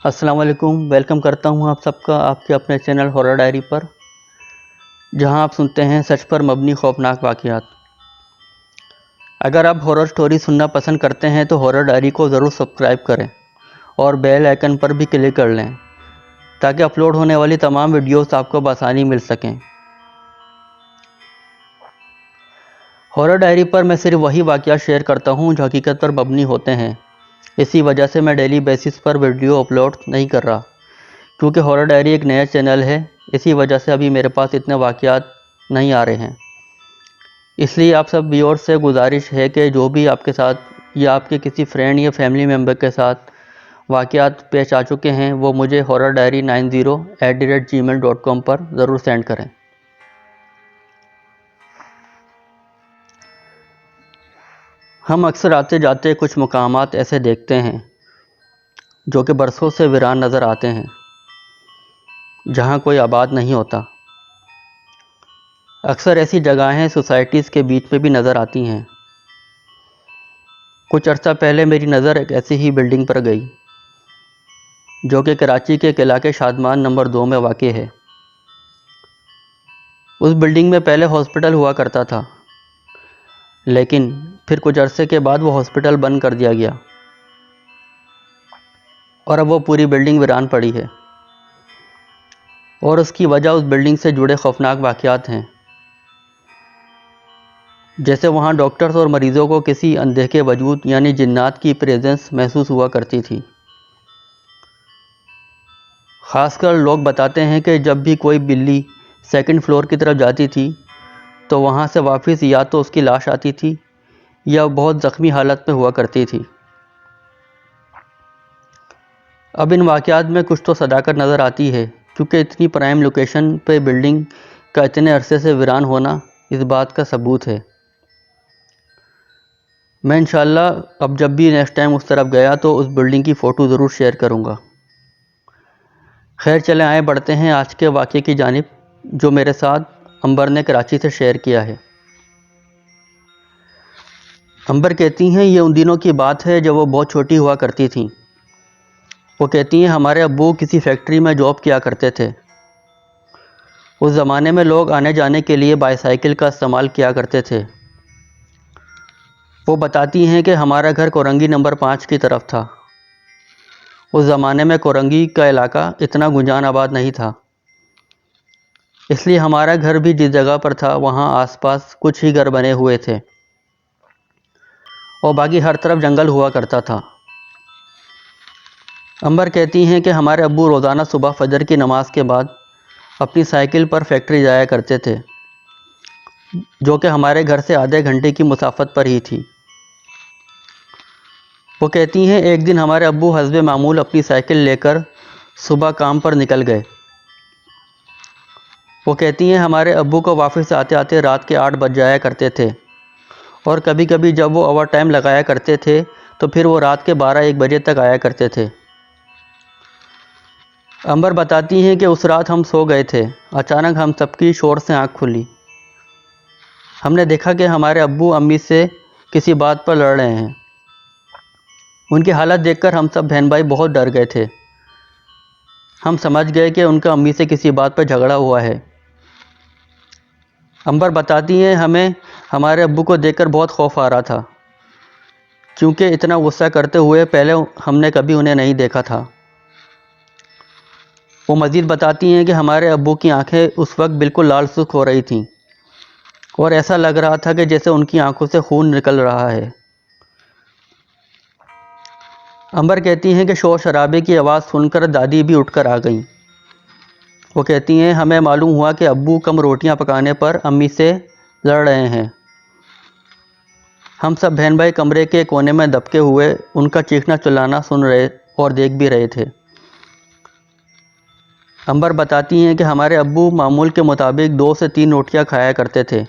السلام علیکم، ویلکم کرتا ہوں آپ سب کا آپ کے اپنے چینل ہارر ڈائری پر، جہاں آپ سنتے ہیں سچ پر مبنی خوفناک واقعات۔ اگر آپ ہارر سٹوری سننا پسند کرتے ہیں تو ہارر ڈائری کو ضرور سبسکرائب کریں اور بیل آئیکن پر بھی کلک کر لیں تاکہ اپلوڈ ہونے والی تمام ویڈیوز آپ کو بآسانی مل سکیں۔ ہارر ڈائری پر میں صرف وہی واقعات شیئر کرتا ہوں جو حقیقت پر مبنی ہوتے ہیں۔ اسی وجہ سے میں ڈیلی بیسس پر ویڈیو اپلوڈ نہیں کر رہا، کیونکہ ہارر ڈائری ایک نیا چینل ہے، اسی وجہ سے ابھی میرے پاس اتنے واقعات نہیں آ رہے ہیں۔ اس لیے آپ سب ویورز سے گزارش ہے کہ جو بھی آپ کے ساتھ یا آپ کے کسی فرینڈ یا فیملی ممبر کے ساتھ واقعات پیش آ چکے ہیں وہ مجھے horrordiary90@gmail.com پر ضرور سینڈ کریں۔ ہم اکثر آتے جاتے کچھ مقامات ایسے دیکھتے ہیں جو کہ برسوں سے ویران نظر آتے ہیں، جہاں کوئی آباد نہیں ہوتا۔ اکثر ایسی جگہیں سوسائٹیز کے بیچ میں بھی نظر آتی ہیں۔ کچھ عرصہ پہلے میری نظر ایک ایسی ہی بلڈنگ پر گئی جو کہ کراچی کے ایک علاقے شادمان نمبر 2 میں واقع ہے۔ اس بلڈنگ میں پہلے ہاسپٹل ہوا کرتا تھا، لیکن پھر کچھ عرصے کے بعد وہ ہاسپٹل بند کر دیا گیا اور اب وہ پوری بلڈنگ ویران پڑی ہے، اور اس کی وجہ اس بلڈنگ سے جڑے خوفناک واقعات ہیں، جیسے وہاں ڈاکٹرز اور مریضوں کو کسی اندیکھے وجود یعنی جنات کی پریزنس محسوس ہوا کرتی تھی۔ خاص کر لوگ بتاتے ہیں کہ جب بھی کوئی بلی سیکنڈ فلور کی طرف جاتی تھی تو وہاں سے واپس یا تو اس کی لاش آتی تھی یا بہت زخمی حالت میں ہوا کرتی تھی۔ اب ان واقعات میں کچھ تو صداقت نظر آتی ہے، کیونکہ اتنی پرائم لوکیشن پہ بلڈنگ کا اتنے عرصے سے ویران ہونا اس بات کا ثبوت ہے۔ میں انشاءاللہ اب جب بھی نیکسٹ ٹائم اس طرف گیا تو اس بلڈنگ کی فوٹو ضرور شیئر کروں گا۔ خیر چلیں آئے بڑھتے ہیں آج کے واقعے کی جانب، جو میرے ساتھ امبر نے کراچی سے شیئر کیا ہے۔ امبر کہتی ہیں یہ ان دنوں کی بات ہے جب وہ بہت چھوٹی ہوا کرتی تھیں۔ وہ کہتی ہیں ہمارے ابو کسی فیکٹری میں جاب کیا کرتے تھے۔ اس زمانے میں لوگ آنے جانے کے لیے بائی سائیکل کا استعمال کیا کرتے تھے۔ وہ بتاتی ہیں کہ ہمارا گھر کورنگی نمبر 5 کی طرف تھا۔ اس زمانے میں کورنگی کا علاقہ اتنا گنجان آباد نہیں تھا، اس لیے ہمارا گھر بھی جس جگہ پر تھا وہاں آس پاس کچھ ہی گھر بنے ہوئے تھے اور باقی ہر طرف جنگل ہوا کرتا تھا۔ امبر کہتی ہیں کہ ہمارے ابو روزانہ صبح فجر کی نماز کے بعد اپنی سائیکل پر فیکٹری جایا کرتے تھے، جو کہ ہمارے گھر سے آدھے گھنٹے کی مسافت پر ہی تھی۔ وہ کہتی ہیں ایک دن ہمارے ابو حسب معمول اپنی سائیکل لے کر صبح کام پر نکل گئے۔ وہ کہتی ہیں ہمارے ابو کو واپس آتے آتے رات کے 8 بج جایا کرتے تھے، اور کبھی کبھی جب وہ اوور ٹائم لگایا کرتے تھے تو پھر وہ رات کے 12-1 بجے تک آیا کرتے تھے۔ امبر بتاتی ہیں کہ اس رات ہم سو گئے تھے، اچانک ہم سب کی شور سے آنکھ کھلی۔ ہم نے دیکھا کہ ہمارے ابو امی سے کسی بات پر لڑ رہے ہیں۔ ان کی حالت دیکھ کر ہم سب بہن بھائی بہت ڈر گئے تھے۔ ہم سمجھ گئے کہ ان کا امی سے کسی بات پر جھگڑا ہوا ہے۔ امبر بتاتی ہیں ہمیں ہمارے ابو کو دیکھ کر بہت خوف آ رہا تھا، کیونکہ اتنا غصہ کرتے ہوئے پہلے ہم نے کبھی انہیں نہیں دیکھا تھا۔ وہ مزید بتاتی ہیں کہ ہمارے ابو کی آنکھیں اس وقت بالکل لال سرخ ہو رہی تھیں اور ایسا لگ رہا تھا کہ جیسے ان کی آنکھوں سے خون نکل رہا ہے۔ امبر کہتی ہیں کہ شور شرابے کی آواز سن کر دادی بھی اٹھ کر آ گئیں۔ وہ کہتی ہیں ہمیں معلوم ہوا کہ ابو کم روٹیاں پکانے پر امی سے لڑ رہے ہیں۔ ہم سب بہن بھائی کمرے کے کونے میں دبکے ہوئے ان کا چیخنا چلانا سن رہے اور دیکھ بھی رہے تھے۔ امبر بتاتی ہیں کہ ہمارے ابو معمول کے مطابق 2 سے 3 روٹیاں کھایا کرتے تھے،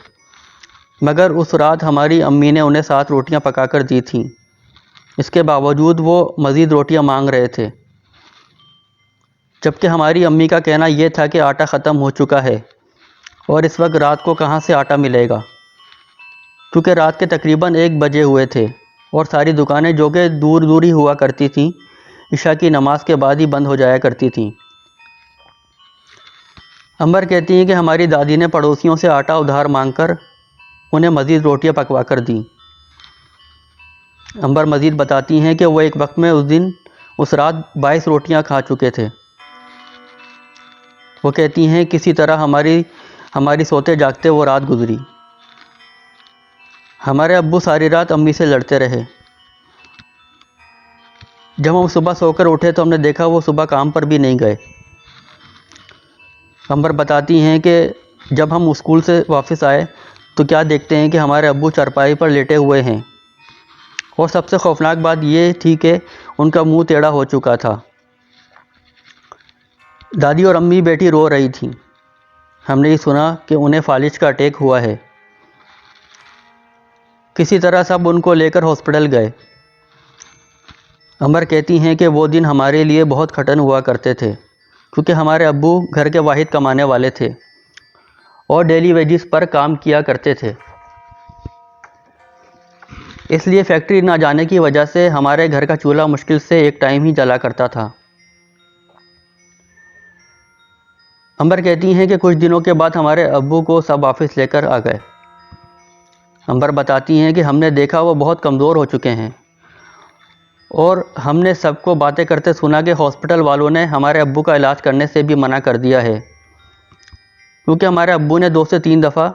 مگر اس رات ہماری امی نے انہیں 7 روٹیاں پکا کر دی تھیں۔ اس کے باوجود وہ مزید روٹیاں مانگ رہے تھے، جبکہ ہماری امی کا کہنا یہ تھا کہ آٹا ختم ہو چکا ہے اور اس وقت رات کو کہاں سے آٹا ملے گا، کیونکہ رات کے تقریباً 1 بجے ہوئے تھے اور ساری دکانیں جو کہ دور دور ہی ہوا کرتی تھیں عشاء کی نماز کے بعد ہی بند ہو جایا کرتی تھیں۔ امبر کہتی ہیں کہ ہماری دادی نے پڑوسیوں سے آٹا ادھار مانگ کر انہیں مزید روٹیاں پکوا کر دیں۔ امبر مزید بتاتی ہیں کہ وہ ایک وقت میں اس رات 22 روٹیاں کھا چکے تھے۔ وہ کہتی ہیں کسی طرح ہماری سوتے جاگتے وہ رات گزری۔ ہمارے ابو ساری رات امی سے لڑتے رہے۔ جب ہم صبح سو کر اٹھے تو ہم نے دیکھا وہ صبح کام پر بھی نہیں گئے۔ امبر بتاتی ہیں کہ جب ہم اسکول سے واپس آئے تو کیا دیکھتے ہیں کہ ہمارے ابو چارپائی پر لیٹے ہوئے ہیں، اور سب سے خوفناک بات یہ تھی کہ ان کا منہ ٹیڑھا ہو چکا تھا۔ دادی اور امی بیٹی رو رہی تھیں۔ ہم نے یہ سنا کہ انہیں فالج کا اٹیک ہوا ہے۔ کسی طرح سب ان کو لے کر ہاسپٹل گئے۔ امبر کہتی ہیں کہ وہ دن ہمارے لیے بہت کٹھن ہوا کرتے تھے، کیونکہ ہمارے ابو گھر کے واحد کمانے والے تھے اور ڈیلی ویجز پر کام کیا کرتے تھے۔ اس لیے فیکٹری نہ جانے کی وجہ سے ہمارے گھر کا چولہا مشکل سے ایک ٹائم ہی جلا کرتا تھا۔ امبر کہتی ہیں کہ کچھ دنوں کے بعد ہمارے ابو کو سب آفس لے کر آ گئے۔ امبر بتاتی ہیں کہ ہم نے دیکھا وہ بہت کمزور ہو چکے ہیں، اور ہم نے سب کو باتیں کرتے سنا کہ ہاسپٹل والوں نے ہمارے ابو کا علاج کرنے سے بھی منع کر دیا ہے، کیونکہ ہمارے ابو نے 2 سے 3 دفعہ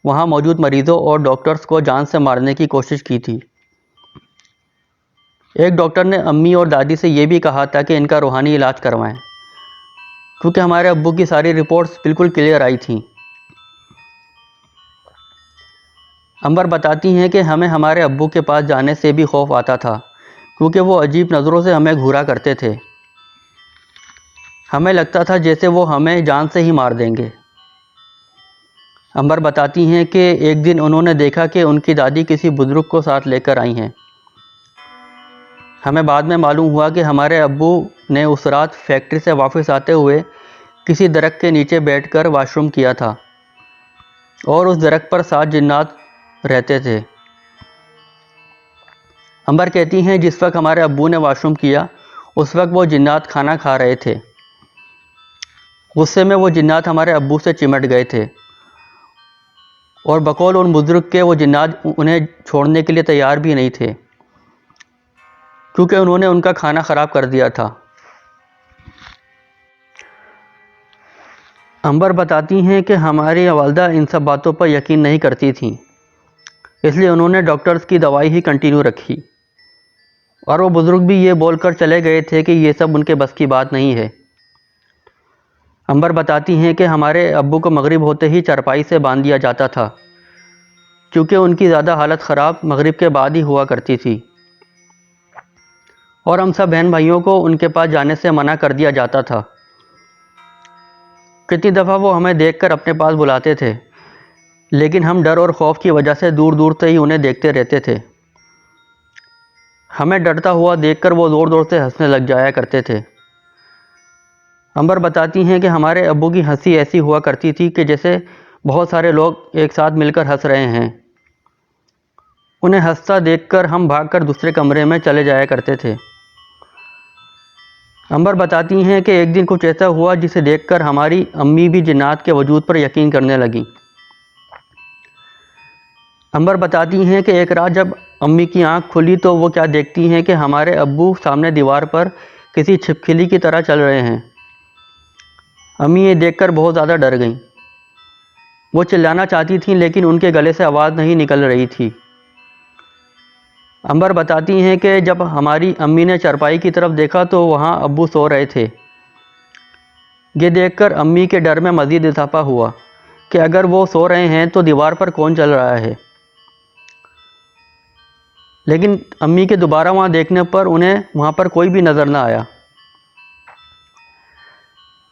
وہاں موجود مریضوں اور ڈاکٹرز کو جان سے مارنے کی کوشش کی تھی۔ ایک ڈاکٹر نے امی اور دادی سے یہ بھی کہا تھا کہ ان کا روحانی علاج کروائیں، کیونکہ ہمارے ابو کی ساری رپورٹس بالکل کلیئر آئی تھیں۔ امبر بتاتی ہیں کہ ہمیں ہمارے ابو کے پاس جانے سے بھی خوف آتا تھا، کیونکہ وہ عجیب نظروں سے ہمیں گھورا کرتے تھے۔ ہمیں لگتا تھا جیسے وہ ہمیں جان سے ہی مار دیں گے۔ امبر بتاتی ہیں کہ ایک دن انہوں نے دیکھا کہ ان کی دادی کسی بزرگ کو ساتھ لے کر آئی ہیں۔ ہمیں بعد میں معلوم ہوا کہ ہمارے ابو نے اس رات فیکٹری سے واپس آتے ہوئے کسی درخت کے نیچے بیٹھ کر واش روم کیا تھا، اور اس درخت پر 7 جنات رہتے تھے۔ امبر کہتی ہیں جس وقت ہمارے ابو نے واش روم کیا اس وقت وہ جنات کھانا کھا رہے تھے۔ غصے میں وہ جنات ہمارے ابو سے چمٹ گئے تھے، اور بقول ان بزرگ کے وہ جنات انہیں چھوڑنے کے لیے تیار بھی نہیں تھے، کیونکہ انہوں نے ان کا کھانا خراب کر دیا تھا۔ امبر بتاتی ہیں کہ ہماری والدہ ان سب باتوں پر یقین نہیں کرتی تھیں، اس لیے انہوں نے ڈاکٹرز کی دوائی ہی کنٹینیو رکھی، اور وہ بزرگ بھی یہ بول کر چلے گئے تھے کہ یہ سب ان کے بس کی بات نہیں ہے۔ امبر بتاتی ہیں کہ ہمارے ابو کو مغرب ہوتے ہی چارپائی سے باندھ دیا جاتا تھا، کیونکہ ان کی زیادہ حالت خراب مغرب کے بعد ہی ہوا کرتی تھی، اور ہم سب بہن بھائیوں کو ان کے پاس جانے سے منع کر دیا جاتا تھا۔ کتنی دفعہ وہ ہمیں دیکھ کر اپنے پاس بلاتے تھے، لیکن ہم ڈر اور خوف کی وجہ سے دور دور سے ہی انہیں دیکھتے رہتے تھے۔ ہمیں ڈرتا ہوا دیکھ کر وہ زور زور سے ہنسنے لگ جایا کرتے تھے۔ امبر بتاتی ہیں کہ ہمارے ابو کی ہنسی ایسی ہوا کرتی تھی کہ جیسے بہت سارے لوگ ایک ساتھ مل کر ہنس رہے ہیں۔ انہیں ہنستا دیکھ کر ہم بھاگ کر دوسرے کمرے میں چلے جایا کرتے تھے۔ امبر بتاتی ہیں کہ ایک دن کچھ ایسا ہوا جسے دیکھ کر ہماری امی بھی جنات کے وجود پر یقین کرنے لگیں۔ امبر بتاتی ہیں کہ ایک رات جب امی کی آنکھ کھلی تو وہ کیا دیکھتی ہیں کہ ہمارے ابو سامنے دیوار پر کسی چھپکلی کی طرح چل رہے ہیں۔ امی یہ دیکھ کر بہت زیادہ ڈر گئیں۔ وہ چلانا چاہتی تھیں لیکن ان کے گلے سے آواز نہیں نکل رہی تھی۔ امبر بتاتی ہیں کہ جب ہماری امی نے چارپائی کی طرف دیکھا تو وہاں ابو سو رہے تھے۔ یہ دیکھ کر امی کے ڈر میں مزید اضافہ ہوا کہ اگر وہ سو رہے ہیں تو دیوار پر کون چل رہا ہے۔ لیکن امی کے دوبارہ وہاں دیکھنے پر انہیں وہاں پر کوئی بھی نظر نہ آیا۔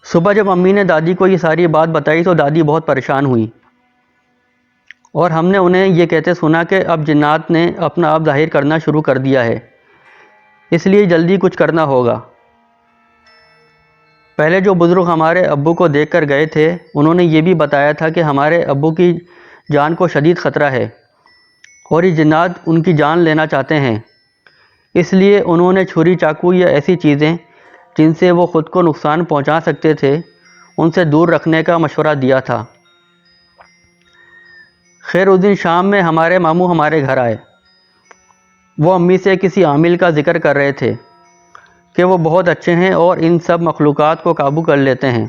صبح جب امی نے دادی کو یہ ساری بات بتائی تو دادی بہت پریشان ہوئی، اور ہم نے انہیں یہ کہتے سنا کہ اب جنات نے اپنا آپ ظاہر کرنا شروع کر دیا ہے، اس لیے جلدی کچھ کرنا ہوگا۔ پہلے جو بزرگ ہمارے ابو کو دیکھ کر گئے تھے انہوں نے یہ بھی بتایا تھا کہ ہمارے ابو کی جان کو شدید خطرہ ہے، اور یہ جنات ان کی جان لینا چاہتے ہیں، اس لیے انہوں نے چھری چاقو یا ایسی چیزیں جن سے وہ خود کو نقصان پہنچا سکتے تھے ان سے دور رکھنے کا مشورہ دیا تھا۔ خیر اس دن شام میں ہمارے ماموں ہمارے گھر آئے۔ وہ امی سے کسی عامل کا ذکر کر رہے تھے کہ وہ بہت اچھے ہیں اور ان سب مخلوقات کو قابو کر لیتے ہیں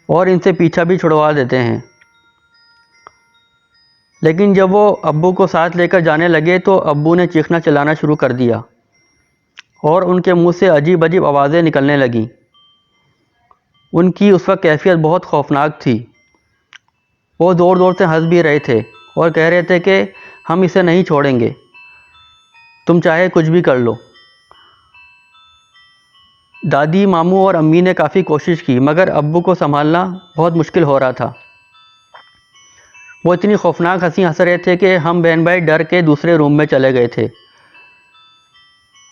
اور ان سے پیچھا بھی چھڑوا دیتے ہیں۔ لیکن جب وہ ابو کو ساتھ لے کر جانے لگے تو ابو نے چیخنا چلانا شروع کر دیا اور ان کے منہ سے عجیب عجیب آوازیں نکلنے لگیں۔ ان کی اس وقت کیفیت بہت خوفناک تھی۔ وہ زور زور سے ہنس بھی رہے تھے اور کہہ رہے تھے کہ ہم اسے نہیں چھوڑیں گے، تم چاہے کچھ بھی کر لو۔ دادی، ماموں اور امی نے کافی کوشش کی مگر ابو کو سنبھالنا بہت مشکل ہو رہا تھا۔ وہ اتنی خوفناک ہنسی ہنس رہے تھے کہ ہم بہن بھائی ڈر کے دوسرے روم میں چلے گئے تھے۔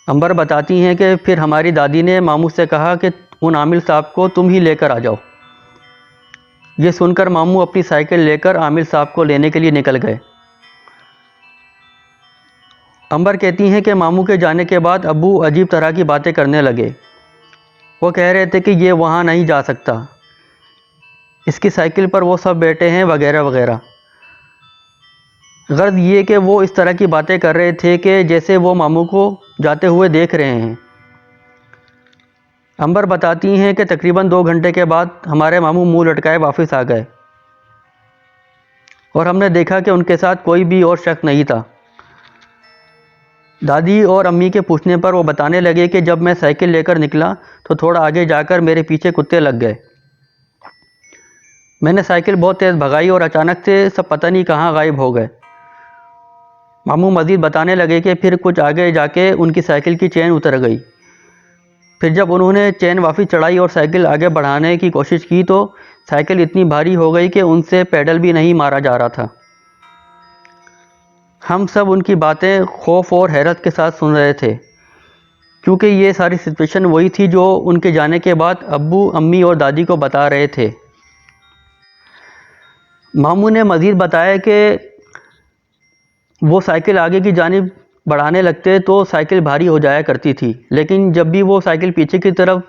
امبر بتاتی ہیں کہ پھر ہماری دادی نے ماموں سے کہا کہ ان عامل صاحب کو تم ہی لے کر آ جاؤ۔ یہ سن کر ماموں اپنی سائیکل لے کر عامل صاحب کو لینے کے لیے نکل گئے۔ امبر کہتی ہیں کہ ماموں کے جانے کے بعد ابو عجیب طرح کی باتیں کرنے لگے۔ وہ کہہ رہے تھے کہ یہ وہاں نہیں جا سکتا، اس کی سائیکل پر وہ سب بیٹھے ہیں وغیرہ وغیرہ۔ غرض یہ کہ وہ اس طرح کی باتیں کر رہے تھے کہ جیسے وہ ماموں کو جاتے ہوئے دیکھ رہے ہیں۔ امبر بتاتی ہیں کہ تقریباً 2 گھنٹے کے بعد ہمارے ماموں منہ لٹکائے واپس آ گئے اور ہم نے دیکھا کہ ان کے ساتھ کوئی بھی اور شخص نہیں تھا۔ دادی اور امی کے پوچھنے پر وہ بتانے لگے کہ جب میں سائیکل لے کر نکلا تو تھوڑا آگے جا کر میرے پیچھے کتے لگ گئے۔ میں نے سائیکل بہت تیز بھگائی اور اچانک سے سب پتہ نہیں کہاں غائب ہو گئے۔ ماموں مزید بتانے لگے کہ پھر کچھ آگے جا کے ان کی سائیکل کی چین اتر گئی۔ پھر جب انہوں نے چین واپس چڑھائی اور سائیکل آگے بڑھانے کی کوشش کی تو سائیکل اتنی بھاری ہو گئی کہ ان سے پیڈل بھی نہیں مارا جا رہا تھا۔ ہم سب ان کی باتیں خوف اور حیرت کے ساتھ سن رہے تھے کیونکہ یہ ساری سچویشن وہی تھی جو ان کے جانے کے بعد ابو، امی اور دادی کو بتا رہے تھے۔ ماموں نے مزید بتایا کہ وہ سائیکل آگے کی جانب بڑھانے لگتے تو سائیکل بھاری ہو جایا کرتی تھی، لیکن جب بھی وہ سائیکل پیچھے کی طرف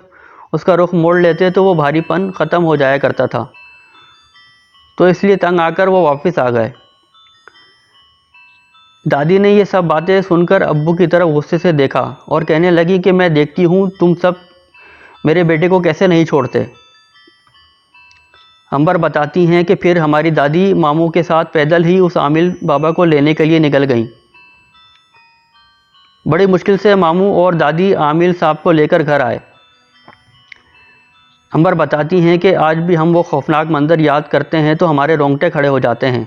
اس کا رخ موڑ لیتے تو وہ بھاری پن ختم ہو جایا کرتا تھا، تو اس لیے تنگ آ کر وہ واپس آ گئے۔ دادی نے یہ سب باتیں سن کر ابو کی طرف غصے سے دیکھا اور کہنے لگی کہ میں دیکھتی ہوں تم سب میرے بیٹے کو کیسے نہیں چھوڑتے۔ امبر بتاتی ہیں کہ پھر ہماری دادی ماموں کے ساتھ پیدل ہی اس عامل بابا کو لینے کے لیے نکل گئیں۔ بڑی مشکل سے ماموں اور دادی عامل صاحب کو لے کر گھر آئے۔ امبر بتاتی ہیں کہ آج بھی ہم وہ خوفناک منظر یاد کرتے ہیں تو ہمارے رونگٹے کھڑے ہو جاتے ہیں۔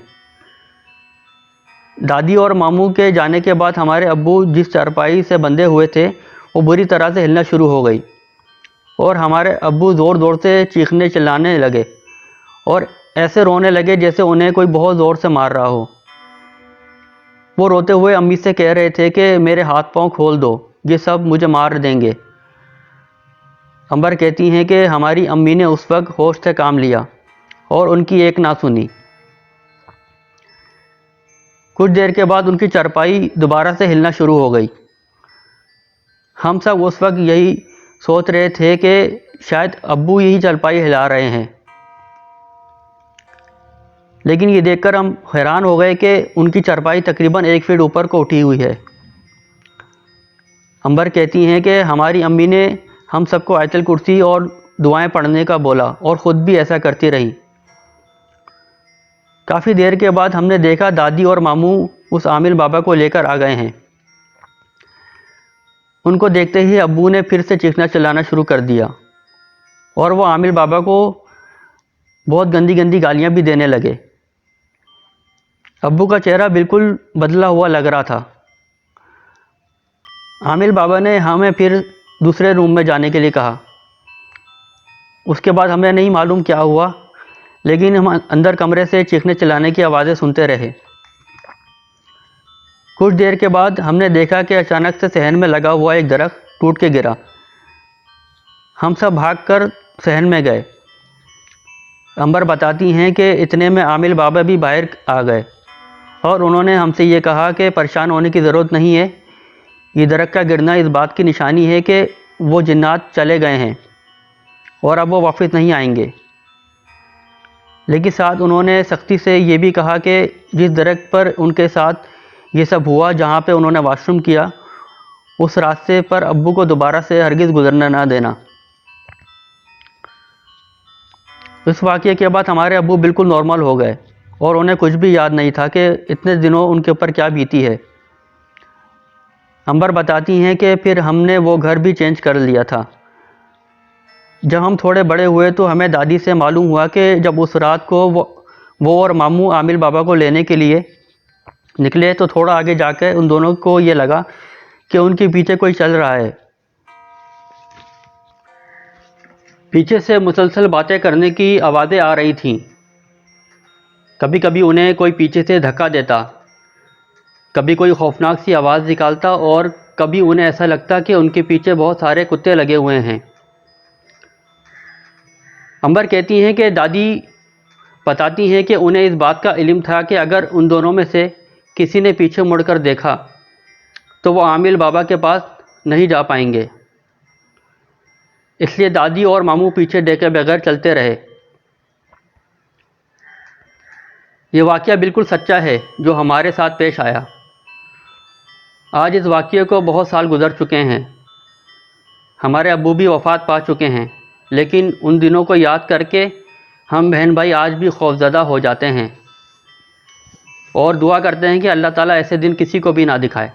دادی اور ماموں کے جانے کے بعد ہمارے ابو جس چارپائی سے بندھے ہوئے تھے وہ بری طرح سے ہلنا شروع ہو گئی اور ہمارے ابو زور زور سے چیخنے چلانے لگے اور ایسے رونے لگے جیسے انہیں کوئی بہت زور سے مار رہا ہو۔ وہ روتے ہوئے امی سے کہہ رہے تھے کہ میرے ہاتھ پاؤں کھول دو، یہ سب مجھے مار دیں گے۔ امبر کہتی ہیں کہ ہماری امی نے اس وقت ہوش سے کام لیا اور ان کی ایک نہ سنی۔ کچھ دیر کے بعد ان کی چارپائی دوبارہ سے ہلنا شروع ہو گئی۔ ہم سب اس وقت یہی سوچ رہے تھے کہ شاید ابو یہی چارپائی ہلا رہے ہیں، لیکن یہ دیکھ کر ہم حیران ہو گئے کہ ان کی چارپائی تقریباً 1 فٹ اوپر کو اٹھی ہوئی ہے۔ امبر کہتی ہیں کہ ہماری امی نے ہم سب کو آیت الکرسی اور دعائیں پڑھنے کا بولا اور خود بھی ایسا کرتی رہی۔ کافی دیر کے بعد ہم نے دیکھا دادی اور ماموں اس عامل بابا کو لے کر آ گئے ہیں۔ ان کو دیکھتے ہی ابو نے پھر سے چیخنا چلانا شروع کر دیا اور وہ عامل بابا کو بہت گندی گندی گالیاں بھی دینے لگے۔ ابو کا چہرہ بالکل بدلا ہوا لگ رہا تھا۔ عامل بابا نے ہمیں پھر دوسرے روم میں جانے کے لیے کہا۔ اس کے بعد ہمیں نہیں معلوم کیا ہوا، لیکن ہم اندر کمرے سے چیخنے چلانے کی آوازیں سنتے رہے۔ کچھ دیر کے بعد ہم نے دیکھا کہ اچانک سے صحن میں لگا ہوا ایک درخت ٹوٹ کے گرا۔ ہم سب بھاگ کر صحن میں گئے۔ امبر بتاتی ہیں کہ اتنے میں عامل بابا بھی باہر آ گئے اور انہوں نے ہم سے یہ کہا کہ پریشان ہونے کی ضرورت نہیں ہے، یہ درخت کا گرنا اس بات کی نشانی ہے کہ وہ جنات چلے گئے ہیں اور اب وہ واپس نہیں آئیں گے۔ لیکن ساتھ انہوں نے سختی سے یہ بھی کہا کہ جس درخت پر ان کے ساتھ یہ سب ہوا، جہاں پہ انہوں نے واش روم کیا، اس راستے پر ابو کو دوبارہ سے ہرگز گزرنا نہ دینا۔ اس واقعے کے بعد ہمارے ابو بالکل نارمل ہو گئے اور انہیں کچھ بھی یاد نہیں تھا کہ اتنے دنوں ان کے اوپر کیا بیتی ہے۔ امبر بتاتی ہیں کہ پھر ہم نے وہ گھر بھی چینج کر لیا تھا۔ جب ہم تھوڑے بڑے ہوئے تو ہمیں دادی سے معلوم ہوا کہ جب اس رات کو وہ اور ماموں عامل بابا کو لینے کے لیے نکلے تو تھوڑا آگے جا کے ان دونوں کو یہ لگا کہ ان کے پیچھے کوئی چل رہا ہے۔ پیچھے سے مسلسل باتیں کرنے کی آوازیں آ رہی تھیں۔ کبھی کبھی انہیں کوئی پیچھے سے دھکا دیتا، کبھی کوئی خوفناک سی آواز نکالتا اور کبھی انہیں ایسا لگتا کہ ان کے پیچھے بہت سارے کتے لگے ہوئے ہیں۔ امبر کہتی ہیں کہ دادی بتاتی ہیں کہ انہیں اس بات کا علم تھا کہ اگر ان دونوں میں سے کسی نے پیچھے مڑ کر دیکھا تو وہ عامل بابا کے پاس نہیں جا پائیں گے، اس لیے دادی اور ماموں پیچھے دیکھے بغیر چلتے رہے۔ یہ واقعہ بالکل سچا ہے جو ہمارے ساتھ پیش آیا۔ آج اس واقعے کو بہت سال گزر چکے ہیں، ہمارے ابو بھی وفات پا چکے ہیں، لیکن ان دنوں کو یاد کر کے ہم بہن بھائی آج بھی خوفزدہ ہو جاتے ہیں اور دعا کرتے ہیں کہ اللہ تعالیٰ ایسے دن کسی کو بھی نہ دکھائے۔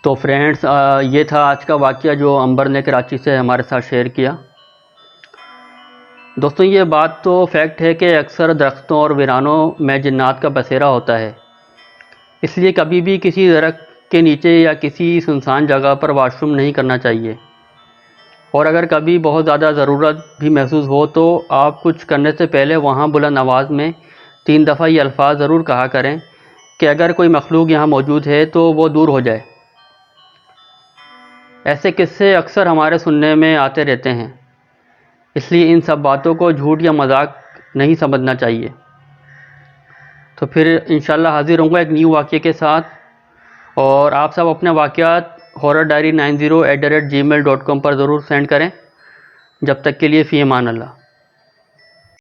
تو فرینڈز، یہ تھا آج کا واقعہ جو امبر نے کراچی سے ہمارے ساتھ شیئر کیا۔ دوستوں، یہ بات تو فیکٹ ہے کہ اکثر درختوں اور ویرانوں میں جنات کا بسیرا ہوتا ہے، اس لیے کبھی بھی کسی درخت کے نیچے یا کسی سنسان جگہ پر واش روم نہیں کرنا چاہیے، اور اگر کبھی بہت زیادہ ضرورت بھی محسوس ہو تو آپ کچھ کرنے سے پہلے وہاں بلند آواز میں 3 دفعہ یہ الفاظ ضرور کہا کریں کہ اگر کوئی مخلوق یہاں موجود ہے تو وہ دور ہو جائے۔ ایسے قصے اکثر ہمارے سننے میں آتے رہتے ہیں، اس لیے ان سب باتوں کو جھوٹ یا مذاق نہیں سمجھنا چاہیے۔ تو پھر انشاءاللہ حاضر ہوں گا ایک نیو واقعے کے ساتھ، اور آپ سب اپنے واقعات horrordiary90@gmail.com پر ضرور سینڈ کریں۔ جب تک کے لیے فی امان اللہ۔